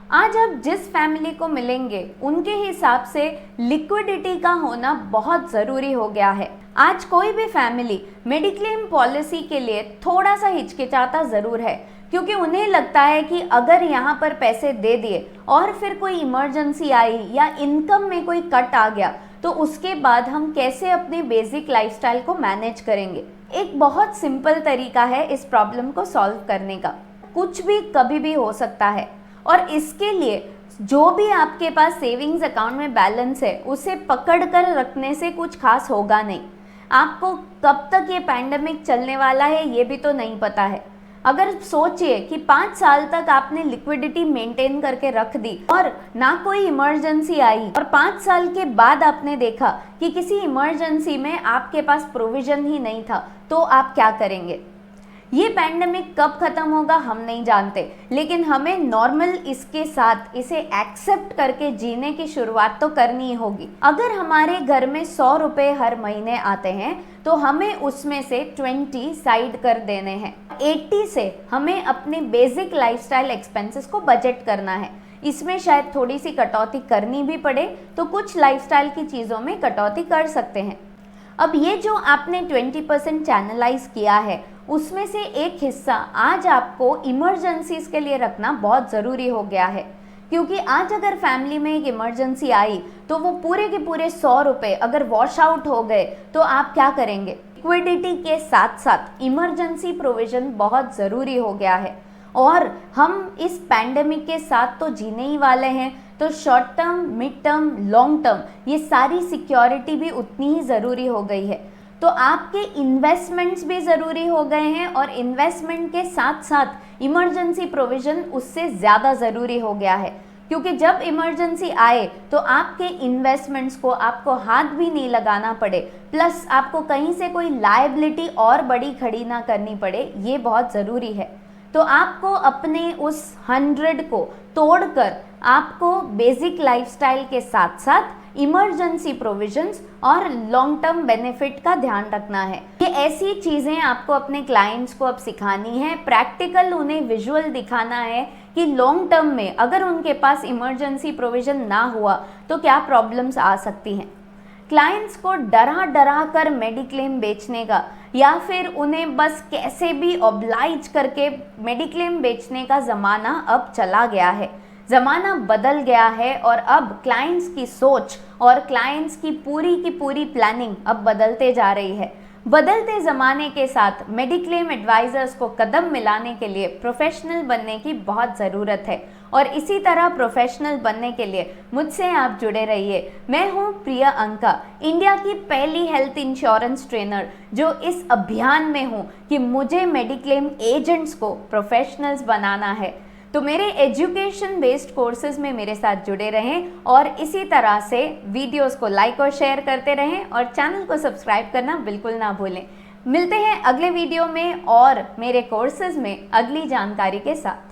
आज आप जिस फैमिली को मिलेंगे उनके हिसाब से लिक्विडिटी का होना बहुत ज़रूरी हो गया है। आज कोई भी फैमिली मेडिक्लेम पॉलिसी के लिए थोड़ा सा हिचकिचाता ज़रूर है, क्योंकि उन्हें लगता है कि अगर यहाँ पर पैसे दे दिए और फिर कोई इमरजेंसी आई या इनकम में कोई कट आ गया तो उसके बाद हम कैसे अपने बेसिक लाइफस्टाइल को मैनेज करेंगे। एक बहुत सिंपल तरीका है इस प्रॉब्लम को सॉल्व करने का। कुछ भी कभी भी हो सकता है और इसके लिए जो भी आपके पास सेविंग्स अकाउंट में बैलेंस है उसे पकड़ कर रखने से कुछ खास होगा नहीं। आपको कब तक ये पैंडेमिक चलने वाला है ये भी तो नहीं पता है। अगर सोचिए कि 5 साल तक आपने लिक्विडिटी मेंटेन करके रख दी और ना कोई इमरजेंसी आई और 5 साल के बाद आपने देखा कि किसी इमरजेंसी में आपके पास प्रोविजन ही नहीं था, तो आप क्या करेंगे। ये पैंडेमिक कब खत्म होगा हम नहीं जानते, लेकिन हमें नॉर्मल इसके साथ इसे एक्सेप्ट करके जीने की शुरुआत तो करनी ही होगी। अगर हमारे घर में 100 रुपये हर महीने आते हैं तो हमें उसमें से 20 साइड कर देने हैं। 80 से हमें अपने बेसिक लाइफस्टाइल एक्सपेंसेस को बजट करना है। इसमें शायद थोड़ी सी कटौती करनी भी पड़े तो कुछ लाइफस्टाइल की चीज़ों में कटौती कर सकते हैं। अब ये जो आपने 20% चैनलाइज किया है उसमें से एक हिस्सा आज आपको इमरजेंसीज के लिए रखना बहुत ज़रूरी हो गया है, क्योंकि आज अगर फैमिली में एक इमरजेंसी आई तो वो पूरे के पूरे 100 रुपये अगर वॉश आउट हो गए तो आप क्या करेंगे। लिक्विडिटी के साथ साथ इमरजेंसी प्रोविजन बहुत ज़रूरी हो गया है और हम इस पैंडेमिक के साथ तो जीने ही वाले हैं, तो short term, mid term, long term ये सारी सिक्योरिटी भी उतनी ही ज़रूरी हो गई है। तो आपके इन्वेस्टमेंट्स भी ज़रूरी हो गए हैं और इन्वेस्टमेंट के साथ साथ इमरजेंसी प्रोविज़न उससे ज़्यादा ज़रूरी हो गया है, क्योंकि जब इमरजेंसी आए तो आपके इन्वेस्टमेंट्स को आपको हाथ भी नहीं लगाना पड़े, प्लस आपको कहीं से कोई लायबिलिटी और बड़ी खड़ी ना करनी पड़े, ये बहुत ज़रूरी है। तो आपको अपने उस 100 को तोड़कर आपको बेसिक लाइफस्टाइल के साथ साथ इमरजेंसी प्रोविजंस और लॉन्ग टर्म बेनिफिट का ध्यान रखना है। ये ऐसी चीज़ें आपको अपने क्लाइंट्स को अब सिखानी है, प्रैक्टिकल उन्हें विजुअल दिखाना है कि लॉन्ग टर्म में अगर उनके पास इमरजेंसी प्रोविजन ना हुआ तो क्या प्रॉब्लम्स आ सकती हैं। क्लाइंट्स को डरा डरा कर मेडिक्लेम बेचने का या फिर उन्हें बस कैसे भी ऑब्लाइज करके मेडिक्लेम बेचने का ज़माना अब चला गया है। ज़माना बदल गया है और अब क्लाइंट्स की सोच और क्लाइंट्स की पूरी प्लानिंग अब बदलते जा रही है। बदलते ज़माने के साथ मेडिक्लेम एडवाइज़र्स को कदम मिलाने के लिए प्रोफेशनल बनने की बहुत ज़रूरत है और इसी तरह प्रोफेशनल बनने के लिए मुझसे आप जुड़े रहिए। मैं हूँ प्रिया अंका, इंडिया की पहली हेल्थ इंश्योरेंस ट्रेनर जो इस अभियान में हूँ कि मुझे मेडिक्लेम एजेंट्स को प्रोफेशनल्स बनाना है। तो मेरे एजुकेशन बेस्ड कोर्सेज में मेरे साथ जुड़े रहें और इसी तरह से वीडियोस को लाइक और शेयर करते रहें और चैनल को सब्सक्राइब करना बिल्कुल ना भूलें। मिलते हैं अगले वीडियो में और मेरे कोर्सेज में अगली जानकारी के साथ।